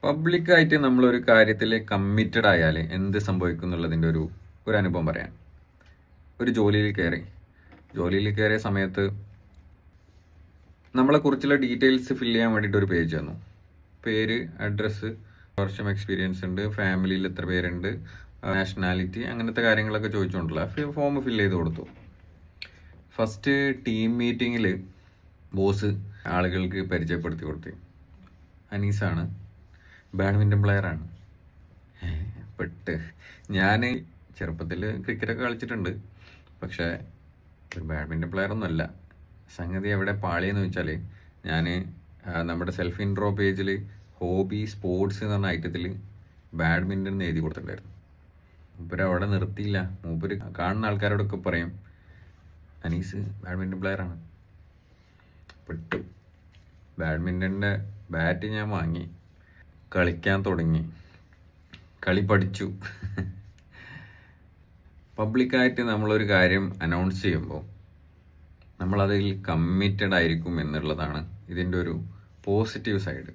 പബ്ലിക്കായിട്ട് നമ്മളൊരു കാര്യത്തിൽ കമ്മിറ്റഡ് ആയാൽ എന്ത് സംഭവിക്കും എന്നുള്ളതിൻ്റെ ഒരു അനുഭവം പറയാം. ഒരു ജോലിയിൽ കയറിയ സമയത്ത് നമ്മളെക്കുറിച്ചുള്ള ഡീറ്റെയിൽസ് ഫില്ല് ചെയ്യാൻ വേണ്ടിയിട്ട് ഒരു പേജ് തന്നു. പേര്, അഡ്രസ്സ്, വർഷം എക്സ്പീരിയൻസ് ഉണ്ട്, ഫാമിലിയിൽ എത്ര പേരുണ്ട്, നാഷണാലിറ്റി, അങ്ങനത്തെ കാര്യങ്ങളൊക്കെ ചോദിച്ചുകൊണ്ടുള്ള ഫോം ഫില്ല് ചെയ്ത് കൊടുത്തു. ഫസ്റ്റ് ടീം മീറ്റിങ്ങിൽ ബോസ് ആളുകൾക്ക് പരിചയപ്പെടുത്തി കൊടുത്തു. അനീസാണ്, ബാഡ്മിൻ്റൺ പ്ലെയറാണ്. പെട്ട് ഞാൻ ചെറുപ്പത്തിൽ ക്രിക്കറ്റൊക്കെ കളിച്ചിട്ടുണ്ട്, പക്ഷേ ഒരു ബാഡ്മിൻ്റൺ പ്ലെയറൊന്നുമല്ല. സംഗതി എവിടെ പാളിയെന്ന് വെച്ചാൽ, ഞാൻ നമ്മുടെ സെൽഫ് ഇൻട്രോ പേജിൽ ഹോബി സ്പോർട്സ് എന്ന് പറഞ്ഞ ഐറ്റത്തിൽ ബാഡ്മിൻ്റൺ എഴുതി കൊടുത്തിട്ടുണ്ടായിരുന്നു. മൂപ്പര് അവിടെ നിർത്തിയില്ല. മൂപ്പര് കാണുന്ന ആൾക്കാരോടൊക്കെ പറയും, അനീസ് ബാഡ്മിൻ്റൺ പ്ലെയറാണ്. പെട്ടു. ബാഡ്മിൻ്റണിൻ്റെ ബാറ്റ് ഞാൻ വാങ്ങി, കളിക്കാൻ തുടങ്ങി, കളി പഠിച്ചു. പബ്ലിക്കായിട്ട് നമ്മളൊരു കാര്യം അനൗൺസ് ചെയ്യുമ്പോൾ നമ്മളതിൽ കമ്മിറ്റഡ് ആയിരിക്കും എന്നുള്ളതാണ് ഇതിൻ്റെ ഒരു പോസിറ്റീവ് സൈഡ്.